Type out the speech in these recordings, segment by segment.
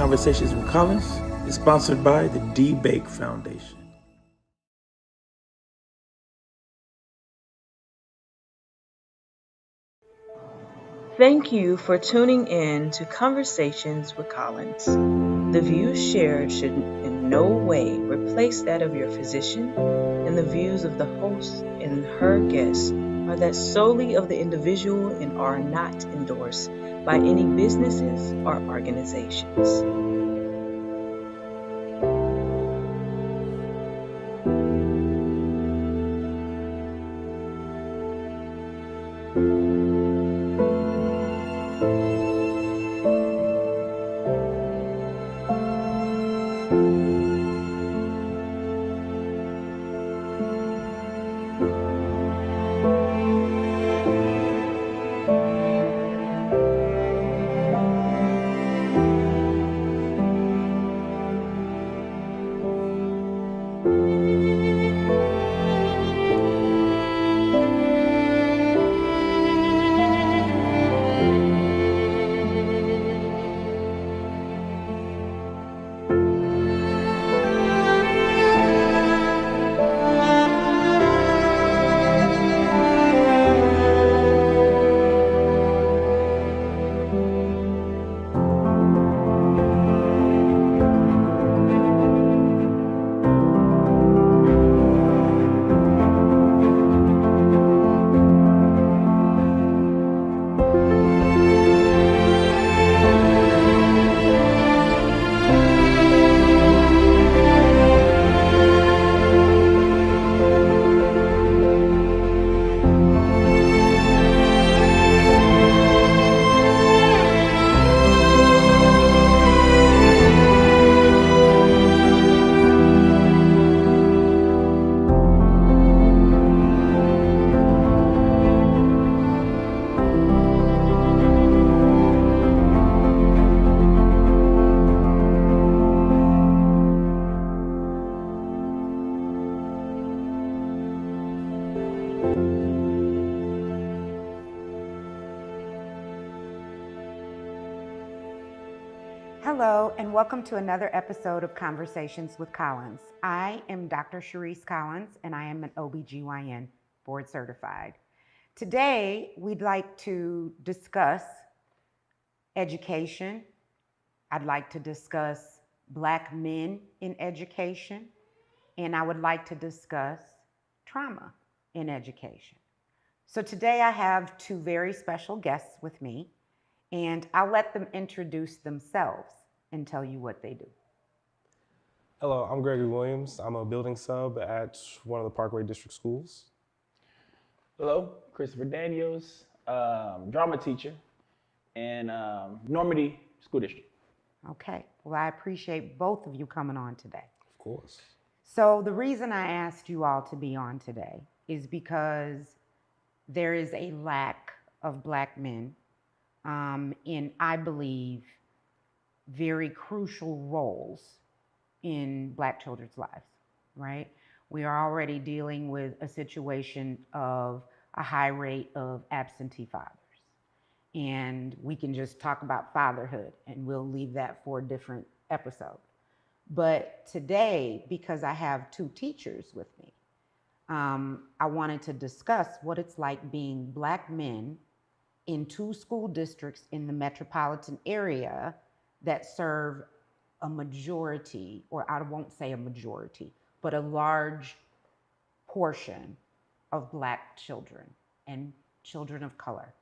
Conversations with Collins is sponsored by the D. Bake Foundation. Thank you for tuning in to Conversations with Collins. The views shared should in no way replace that of your physician, and the views of the host and her guests are that solely of the individual and are not endorsed by any businesses or organizations. Hello, and welcome to another episode of Conversations with Collins. I am Dr. Sharice Collins, and I am an OBGYN board certified. Today, we'd like to discuss education. I'd like to discuss Black men in education, and I would like to discuss trauma in education. So today I have two very special guests with me, and I'll let them introduce themselves and tell you what they do. Hello, I'm Gregory Williams. I'm a building sub at one of the Parkway District schools. Hello, Christopher Daniels, drama teacher in Normandy School District. Okay, well, I appreciate both of you coming on today. Of course. So the reason I asked you all to be on today is because there is a lack of Black men in, I believe, very crucial roles in Black children's lives, right? We are already dealing with a situation of a high rate of absentee fathers. And we can just talk about fatherhood, and we'll leave that for a different episode. But today, because I have two teachers with me, I wanted to discuss what it's like being Black men in two school districts in the metropolitan area that serve a majority, or I won't say a majority, but a large portion of Black children and children of color.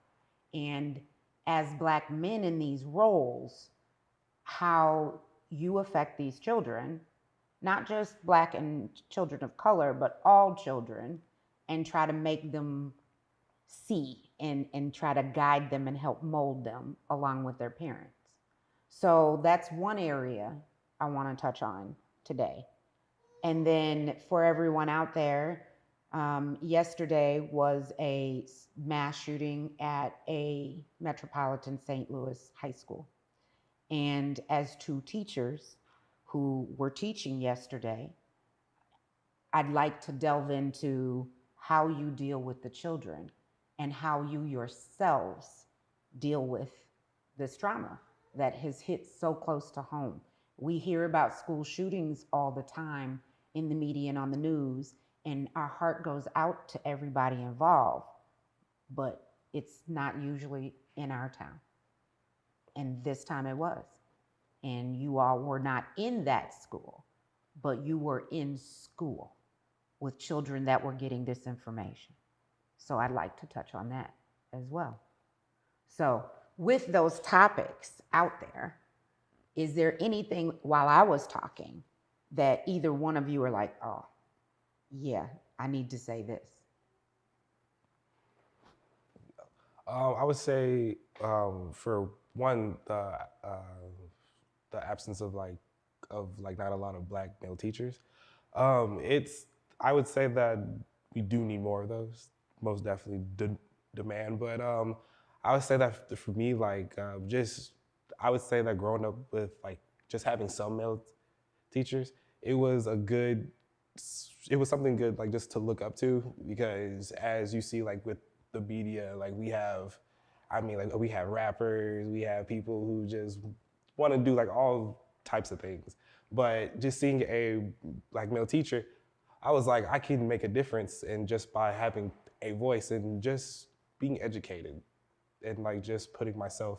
And as Black men in these roles, how you affect these children, not just Black and children of color, but all children, and try to make them see and try to guide them and help mold them along with their parents. So that's one area I want to touch on today. And then for everyone out there, yesterday was a mass shooting at a metropolitan St. Louis high school. And as two teachers who were teaching yesterday, I'd like to delve into how you deal with the children and how you yourselves deal with this trauma that has hit so close to home. We hear about school shootings all the time in the media and on the news, and our heart goes out to everybody involved, but it's not usually in our town. And this time it was. And you all were not in that school, but you were in school with children that were getting this information. So I'd like to touch on that as well. So with those topics out there, is there anything while I was talking that either one of you are like, oh, yeah, I need to say this? I would say for one, the absence of not a lot of Black male teachers. I would say that we do need more of those. Most definitely demand, but I would say that for me, I would say that growing up with just having some male teachers, it was something good just to look up to, because as you see with the media, we have rappers, we have people who just want to do all types of things, but just seeing a Black male teacher, I was like, I can make a difference, and just by having a voice and just being educated and just putting myself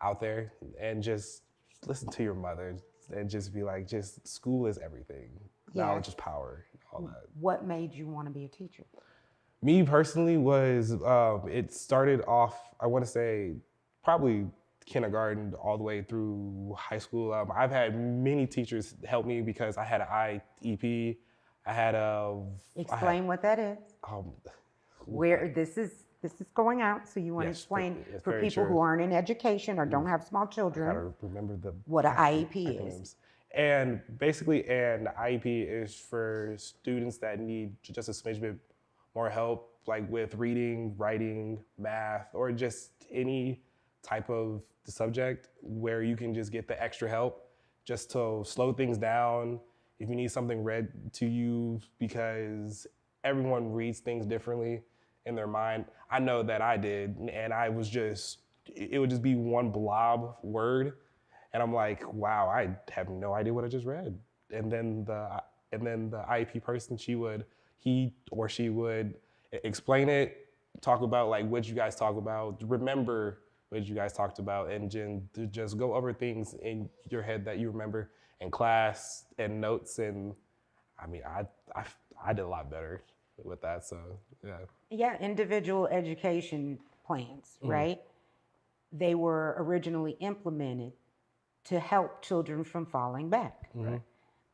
out there and just listen to your mother and just be just school is everything. Yeah. Knowledge is power, all that. What made you want to be a teacher? Me personally was, it started off, I want to say, probably kindergarten all the way through high school. I've had many teachers help me because I had an IEP. Explain what that is. Where this is going out, so you want to explain for people who aren't in education or don't have small children. Gotta remember what an IEP is. And basically, an IEP is for students that need just a smidge bit more help, with reading, writing, math, or just any type of subject where you can just get the extra help just to slow things down. If you need something read to you, because everyone reads things differently in their mind. I know that I did, and it would just be one blob word, and I'm like, wow, I have no idea what I just read. And then the IEP person, he or she would explain it, talk about what you guys talk about, remember what you guys talked about, and just go over things in your head that you remember in class and notes. And I did a lot better with that. So yeah. Yeah, individual education plans, right? They were originally implemented to help children from falling back. Right.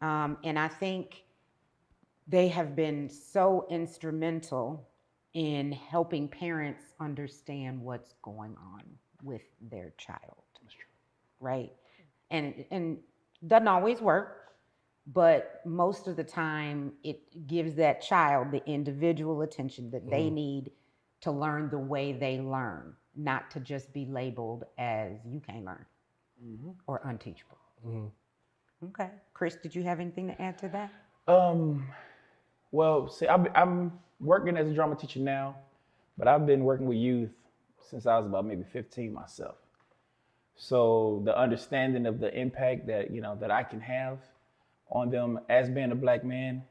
And I think they have been so instrumental in helping parents understand what's going on with their child. That's true. Right? And doesn't always work, but most of the time it gives that child the individual attention that they need to learn the way they learn, not to just be labeled as you can't learn or unteachable. Okay. Chris, did you have anything to add to that? Well, see, I'm working as a drama teacher now, but I've been working with youth since I was about maybe 15 myself. So the understanding of the impact that that I can have on them as being a Black man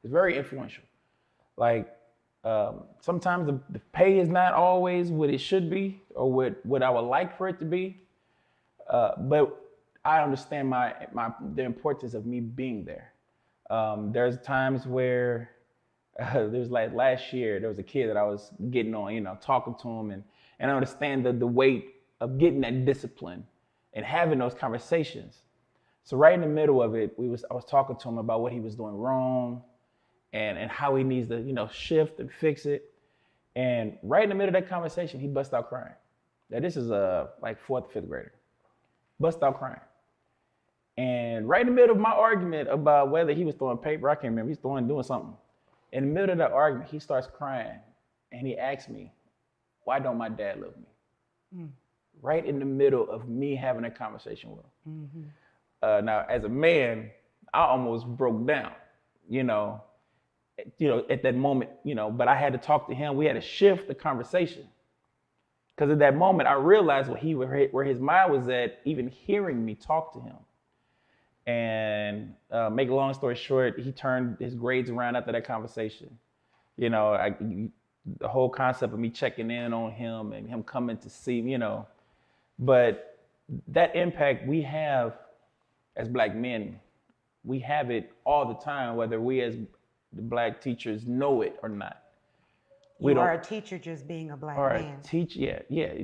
is very influential. Sometimes the pay is not always what it should be or what I would like for it to be, but I understand the importance of me being there. There's times where there's last year, there was a kid that I was getting on, talking to him, and I understand the weight of getting that discipline and having those conversations. So right in the middle of it, I was talking to him about what he was doing wrong and how he needs to, shift and fix it. And right in the middle of that conversation, he busted out crying. Now this is a 4th, 5th grader. Busted out crying. And right in the middle of my argument about whether he was throwing paper, I can't remember, he's doing something. In the middle of that argument, he starts crying and he asks me, why don't my dad love me? Right in the middle of me having a conversation with him. Now, as a man, I almost broke down, at that moment, but I had to talk to him. We had to shift the conversation. Because at that moment, I realized where his mind was at, even hearing me talk to him. And make a long story short, he turned his grades around after that conversation. You know, the whole concept of me checking in on him and him coming to see me, you know. But that impact we have as Black men, we have it all the time, whether we as the Black teachers know it or not. You are a teacher just being a Black man. Yeah.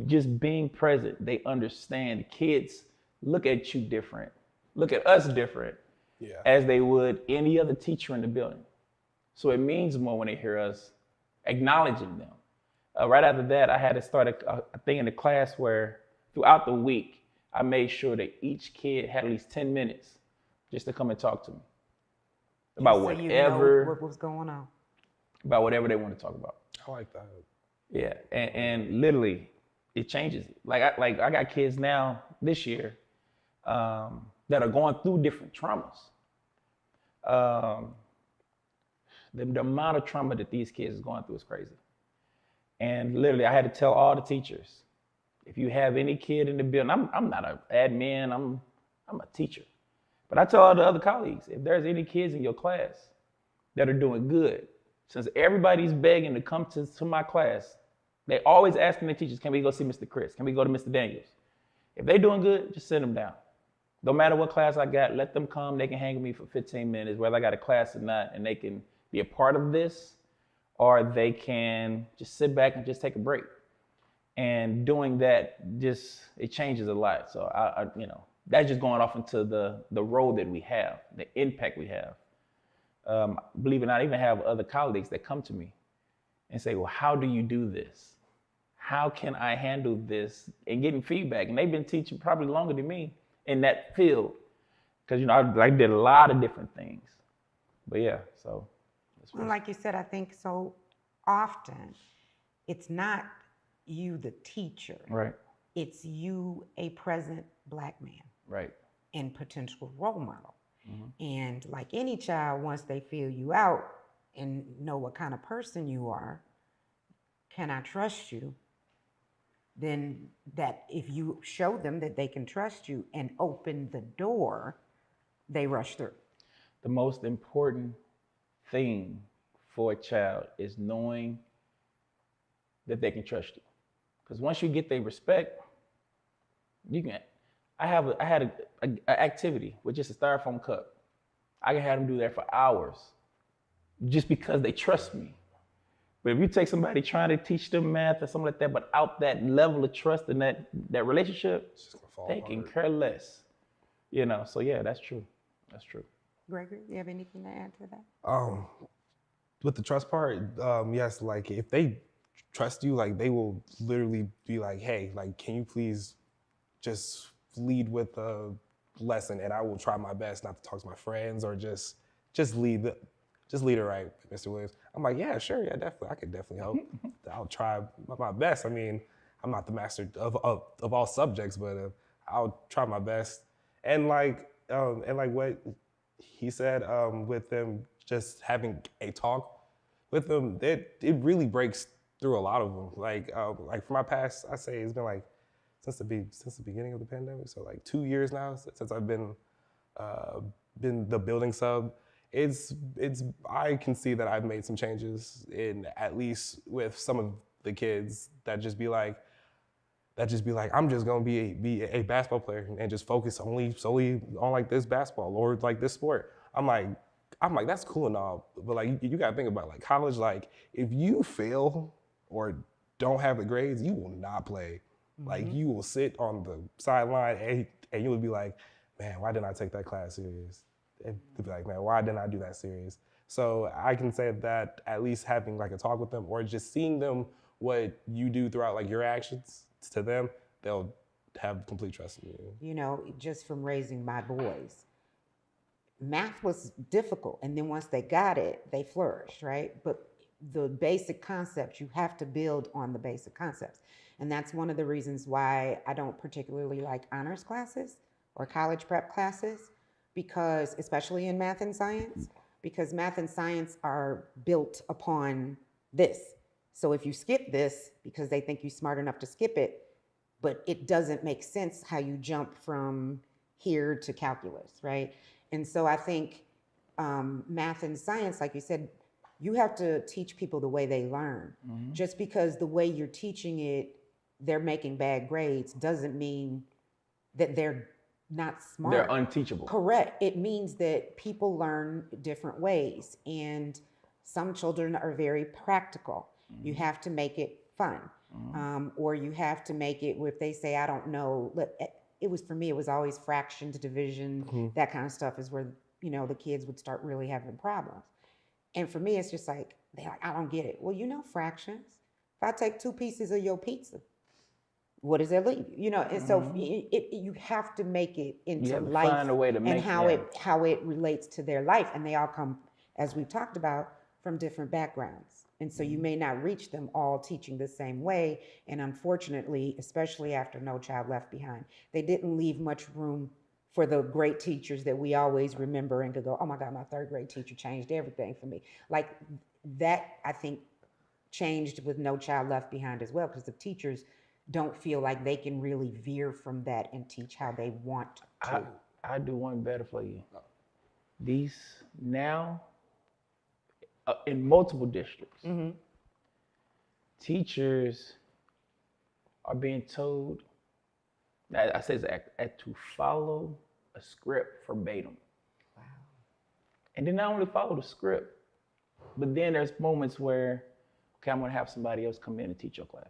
Just being present. They understand. Kids look at you different, look at us different, as they would any other teacher in the building. So it means more when they hear us acknowledging them. Right after that, I had to start a thing in the class where throughout the week, I made sure that each kid had at least 10 minutes just to come and talk to me about so whatever, you know what was going on. About whatever they want to talk about. I like that. Yeah, and literally, it changes. Like I got kids now this year that are going through different traumas. The amount of trauma that these kids is going through is crazy. And literally, I had to tell all the teachers, if you have any kid in the building, I'm not an admin, I'm a teacher. But I tell all the other colleagues, if there's any kids in your class that are doing good, since everybody's begging to come to my class, they always asking the teachers, can we go see Mr. Chris? Can we go to Mr. Daniels? If they're doing good, just send them down. No matter what class I got, let them come. They can hang with me for 15 minutes, whether I got a class or not, and they can be a part of this, or they can just sit back and just take a break. And doing that, it changes a lot. So I that's just going off into the role that we have, the impact we have. Believe it or not, I even have other colleagues that come to me and say, well, how do you do this? How can I handle this? And getting feedback. And they've been teaching probably longer than me in that field. Because, I did a lot of different things. But yeah, so. Well, like you said, I think so often it's not you, the teacher. Right. It's you, a present Black man. Right. And potential role model. And like any child, once they feel you out and know what kind of person you are, can I trust you? Then that if you show them that they can trust you and open the door, they rush through. The most important thing for a child is knowing that they can trust you. Because once you get their respect, you can. I had an activity with just a styrofoam cup. I can have them do that for hours just because they trust me. But if you take somebody trying to teach them math or something like that, but out that level of trust and that relationship, they can care less. So yeah, that's true. That's true. Gregory, you have anything to add to that? With the trust part, yes, like if they trust you, like they will literally be like, hey, like, can you please just lead with a lesson, and I will try my best not to talk to my friends or just lead it right, Mr. Williams. I'm like, yeah, sure, yeah, definitely, I could definitely help. I'll try my best. I mean, I'm not the master of all subjects, but I'll try my best. And like what he said, with them just having a talk with them, it really breaks through a lot of them. Like for my past, I say it's been like since the beginning of the pandemic, so like 2 years now since I've been the building sub. I can see that I've made some changes in, at least with some of the kids that just be like, I'm just gonna be a basketball player and just focus solely on like this basketball or like this sport. I'm like that's cool and all, but like you gotta think about like college. Like if you fail or don't have the grades, you will not play. Like you will sit on the sideline and you will be like, man, why didn't I take that class serious? And they'll be like, man, why didn't I do that serious? So I can say that at least having like a talk with them or just seeing them what you do throughout like your actions to them, they'll have complete trust in you. Just from raising my boys, math was difficult. And then once they got it, they flourished, right? But the basic concepts, you have to build on the basic concepts. And that's one of the reasons why I don't particularly like honors classes or college prep classes, because especially in math and science, because math and science are built upon this. So if you skip this because they think you're smart enough to skip it, but it doesn't make sense how you jump from here to calculus, right? And so I think math and science, like you said, you have to teach people the way they learn. Just because the way you're teaching it, they're making bad grades, doesn't mean that they're not smart. They're unteachable. Correct. It means that people learn different ways, and some children are very practical. You have to make it fun, or you have to make it where if they say, I don't know, it was, for me, it was always fractions, division, that kind of stuff is where, you know, the kids would start really having problems. And for me, it's just like, they're like, I don't get it. Well, you know fractions. If I take 2 pieces of your pizza, what does that leave? You know, and so you have to make it into You have to life find a way to make and how it relates to their life. And they all come, as we've talked about, from different backgrounds. And so you may not reach them all teaching the same way. And unfortunately, especially after No Child Left Behind, they didn't leave much room for the great teachers that we always remember and could go, oh my God, my 3rd grade teacher changed everything for me. Like that, I think, changed with No Child Left Behind as well, because the teachers don't feel like they can really veer from that and teach how they want to. I do one better for you. These now, in multiple districts, teachers are being told, I say to follow a script verbatim. Wow. And then not only follow the script, but then there's moments where, okay, I'm gonna have somebody else come in and teach your class.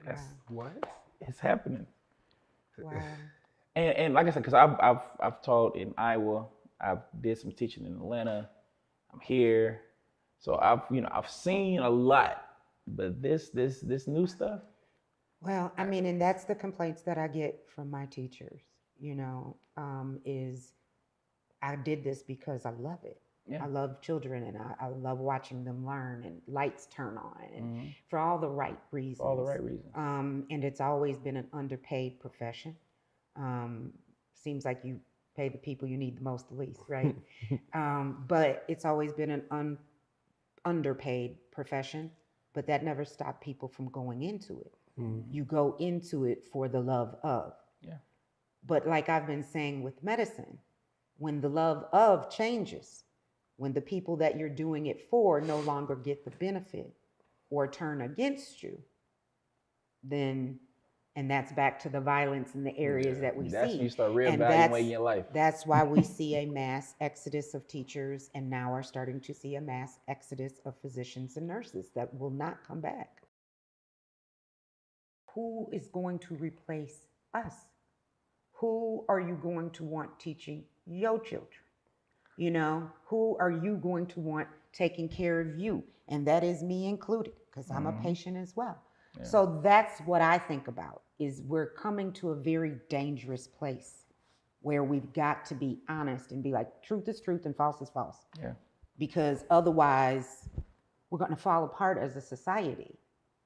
That's What? it's happening. Wow. And like I said, because I've taught in Iowa, I've did some teaching in Atlanta, I'm here, so I've seen a lot, but this new stuff. Well, I mean, and that's the complaints that I get from my teachers, you know, is I did this because I love it. Yeah. I love children, and I love watching them learn, and lights turn on, and for all the right reasons. For all the right reasons. And it's always been an underpaid profession. Seems like you pay the people you need the most the least, right? But it's always been an underpaid profession, but that never stopped people from going into it. You go into it for the love of. Yeah. But like I've been saying with medicine, when the love of changes, when the people that you're doing it for no longer get the benefit or turn against you, then, and that's back to the violence in the areas that we That's see. when you start And reevaluating your life. That's why we see a mass exodus of teachers, and now are starting to see a mass exodus of physicians and nurses that will not come back. Who is going to replace us? Who are you going to want teaching your children? You know, who are you going to want taking care of you? And that is me included, because I'm a patient as well. Yeah. So that's what I think about, is we're coming to a very dangerous place where we've got to be honest and be like, truth is truth and false is false. Yeah. Because otherwise we're going to fall apart as a society.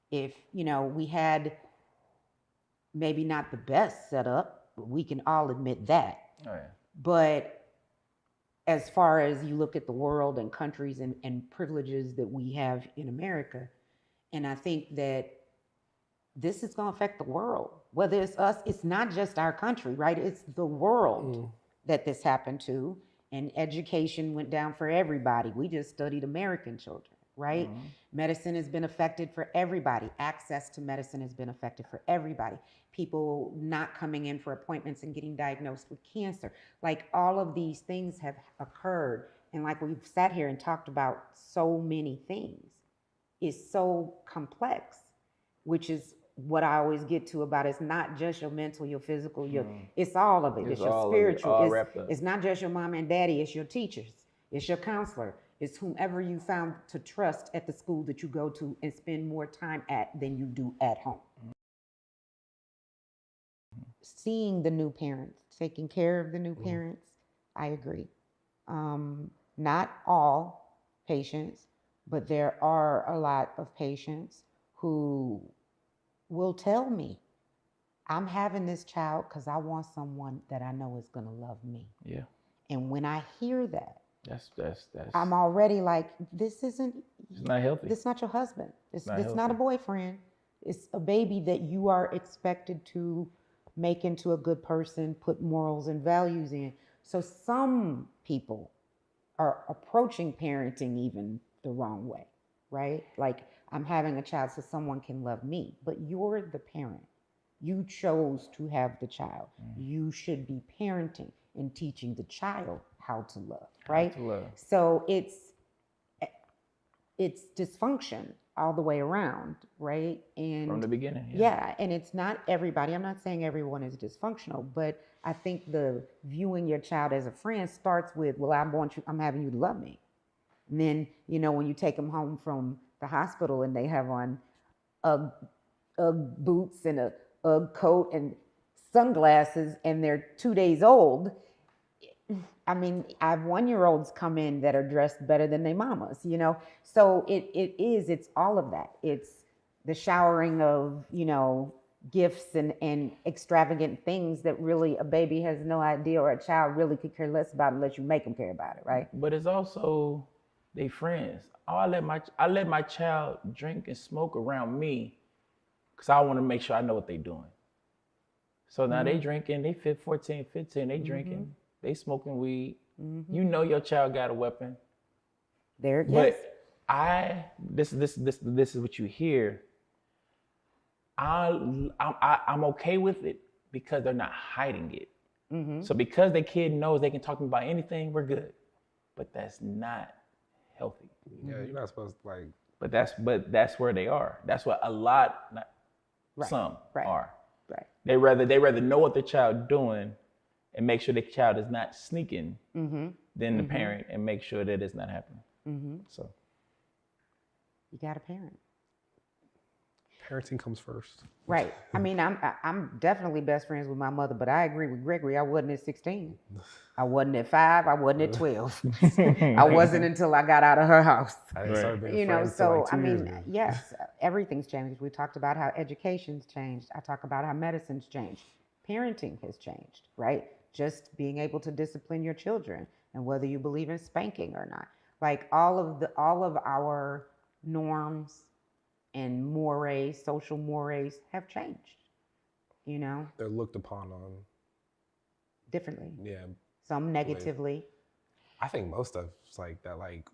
If, you know, we had maybe not the best setup, but we can all admit that. Oh, yeah. But as far as you look at the world and countries and privileges that we have in America, and I think that this is going to affect the world, whether it's us, it's not just our country, right? It's the world that this happened to, and education went down for everybody. We just studied American children, right? Medicine has been affected for everybody. Access to medicine has been affected for everybody. People not coming in for appointments and getting diagnosed with cancer. Like, all of these things have occurred. And like we've sat here and talked about so many things, is so complex, which is what I always get to about, it's not just your mental, your physical, it's all of it. It's your spiritual. It's not just your mom and daddy, it's your teachers, it's your counselor, it's whomever you found to trust at the school that you go to and spend more time at than you do at home. Seeing the new parents, taking care of the new parents, I agree. Not all patients, but there are a lot of patients who will tell me, I'm having this child because I want someone that I know is going to love me. Yeah. And when I hear that, That's I'm already like, this isn't, it's not healthy. this is not your husband. It's not not a healthy. boyfriend. It's a baby that you are expected to make into a good person, put morals and values in. So some people are approaching parenting even the wrong way, right? Like, I'm having a child so someone can love me, but you're the parent. You chose to have the child. You should be parenting and teaching the child how to love, right? to love. So it's dysfunction all the way around, right? And From the beginning. yeah, and it's not everybody. I'm not saying everyone is dysfunctional, but I think the viewing your child as a friend starts with, well, I'm having you to love me. And then, when you take them home from the hospital and they have on Ugg boots and a Ugg coat and sunglasses and they're 2 days old. I mean, I have 1-year-olds come in that are dressed better than their mamas, So it's all of that. It's the showering of, gifts and extravagant things that really a baby has no idea, or a child really could care less about unless you make them care about it, right? But it's also they friends. I let my child drink and smoke around me because I want to make sure I know what they're doing. So now they drinking, they 14, 15, they drinking, they smoking weed. You know your child got a weapon. There, But yes. this is what you hear. I'm okay with it because they're not hiding it. So because the kid knows they can talk to me about anything, we're good. But that's not healthy. Yeah, you're not supposed to like. But that's where they are. That's what a lot, some right. are. Right. They rather know what the child doing and make sure the child is not sneaking than the parent and make sure that it's not happening. So You got a parent. Parenting comes first. Right. I mean, I'm definitely best friends with my mother, but I agree with Gregory. I wasn't at 16. I wasn't at 5. I wasn't at 12. I wasn't until I got out of her house. I didn't start being friends till So like 2 I years mean, ago. yes, everything's changed. We talked about how education's changed. I talk about how medicine's changed. Parenting has changed, right? Just being able to discipline your children, and whether you believe in spanking or not. Like all of our norms and mores, social mores have changed, They're looked upon on. differently. Yeah, Some negatively. I think most of it's like that, like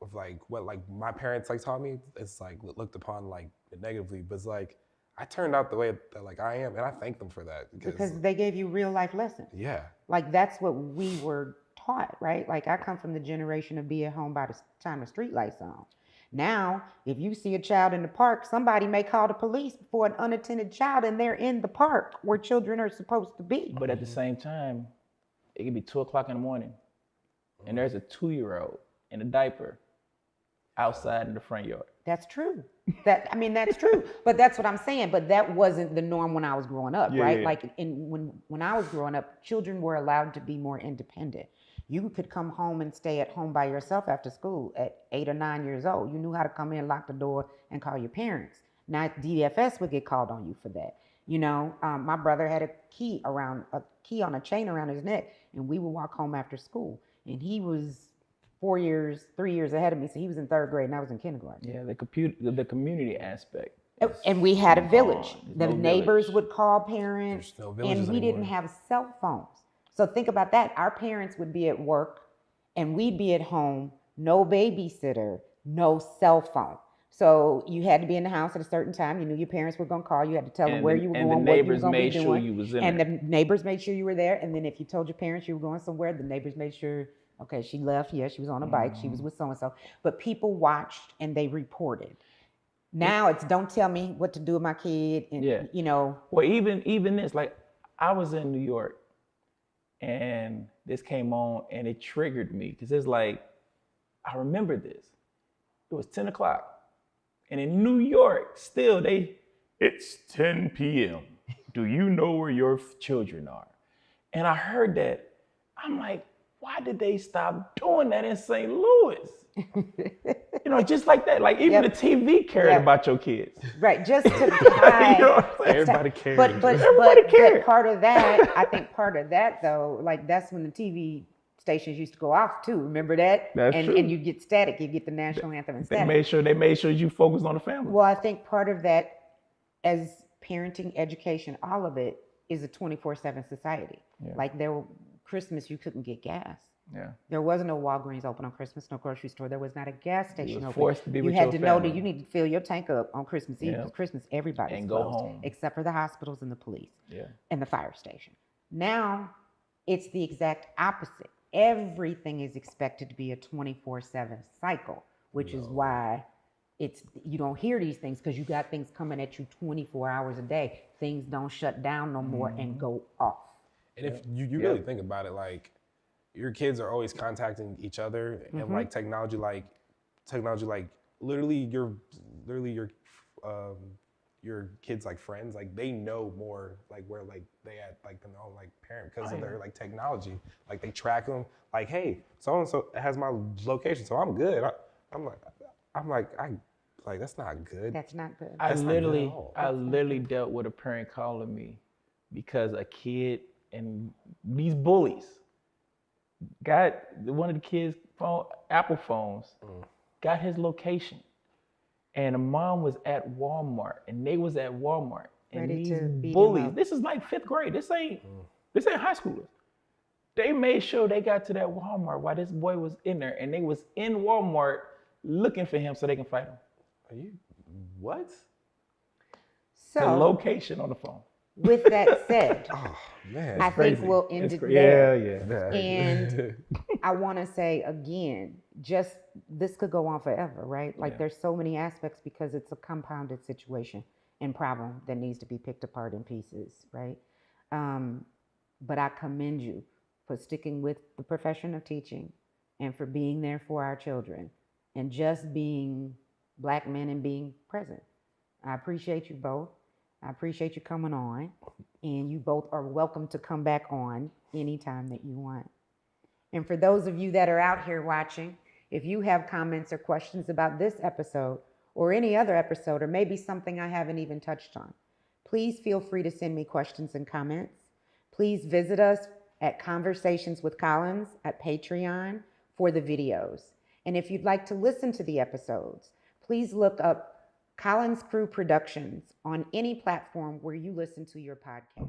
of like what like my parents like taught me. It's like looked upon like negatively, but it's like I turned out the way that like I am, and I thank them for that Because they gave you real life lessons. yeah, Like that's what we were taught, right? Like I come from the generation of be at home by the time the street lights on. Now, if you see a child in the park, somebody may call the police for an unattended child, and they're in the park where children are supposed to be. but at the same time, it could be 2:00 in the morning and there's a 2-year-old in a diaper outside in the front yard. That's true. That's true. But that's what I'm saying. But that wasn't the norm when I was growing up, right? Yeah. Like when I was growing up, children were allowed to be more independent. You could come home and stay at home by yourself after school at 8 or 9 years old. You knew how to come in, lock the door, and call your parents. Now DFS would get called on you for that. My brother had a key on a chain around his neck, and we would walk home after school. And he was 3 years ahead of me, so he was in 3rd grade and I was in kindergarten. Yeah, the community aspect. And we had a village. The no neighbors village. would call parents, There's no villages and we didn't anymore. have cell phones. So think about that. Our parents would be at work and we'd be at home, no babysitter, no cell phone. So you had to be in the house at a certain time. You knew your parents were going to call. You had to tell them where you were and going, the what you were neighbors going to be made sure doing. you was in And there. the neighbors made sure you were there. And then if you told your parents you were going somewhere, the neighbors made sure, okay, she left. Yeah, she was on a bike. She was with so-and-so. But people watched and they reported. Now it's don't tell me what to do with my kid. And, Yeah. Well, even this, like I was in New York and this came on and it triggered me because it's like, I remember this. It was 10 o'clock. And in New York, still it's 10 p.m. Do you know where your children are? And I heard that. I'm like, why did they stop doing that in St. Louis? Just like that. Like even the TV cared about your kids. Right, just to hide. what I'm saying? Everybody cares. But Everybody cared. part of that, I think part of that though, like that's when the TV stations used to go off too. Remember that? That's true. And you get static. You get the national anthem and They static. made sure you focused on the family. Well, I think part of that, as parenting, education, all of it is a 24/7 society. Yeah. Like Christmas, you couldn't get gas. Yeah. There was no Walgreens open on Christmas, no grocery store. There was not a gas station was open. forced to be You with had your to know that family. you need to fill your tank up on Christmas Eve Yeah. because Christmas everybody's And go closed, home. except for the hospitals and the police Yeah. and the fire station. Now it's the exact opposite. Everything is expected to be a 24/7 cycle, which is why you don't hear these things, because you got things coming at you 24 hours a day. Things don't shut down no more and go off. And if you really think about it, like your kids are always contacting each other, and like technology, literally your kids like friends, like they know more like where like they at like than their own like parent because of their like technology. Like they track them. Like, hey, so and so has my location, so I'm good. I'm like that's not good. That's not good. I That's not good at literally, all. I literally dealt with a parent calling me because a kid and these bullies got one of the kids' phone, Apple phones, got his location, and the mom was at Walmart, and they was at Walmart, and Ready these to beat him bullies. up. This is like 5th grade. This ain't high schoolers. They made sure they got to that Walmart while this boy was in there, and they was in Walmart looking for him so they can fight him. Are you what? The So, location on the phone. with that said, Oh man. I think we'll end it Yeah, there. yeah. And I want to say again, this could go on forever, right? Like there's so many aspects because it's a compounded situation and problem that needs to be picked apart in pieces, right? But I commend you for sticking with the profession of teaching and for being there for our children and just being Black men and being present. I appreciate you both. I appreciate you coming on, and you both are welcome to come back on anytime that you want. And for those of you that are out here watching, if you have comments or questions about this episode or any other episode, or maybe something I haven't even touched on, please feel free to send me questions and comments. Please visit us at Conversations with Collins at Patreon for the videos. And if you'd like to listen to the episodes, please look up Collins Crew Productions on any platform where you listen to your podcast.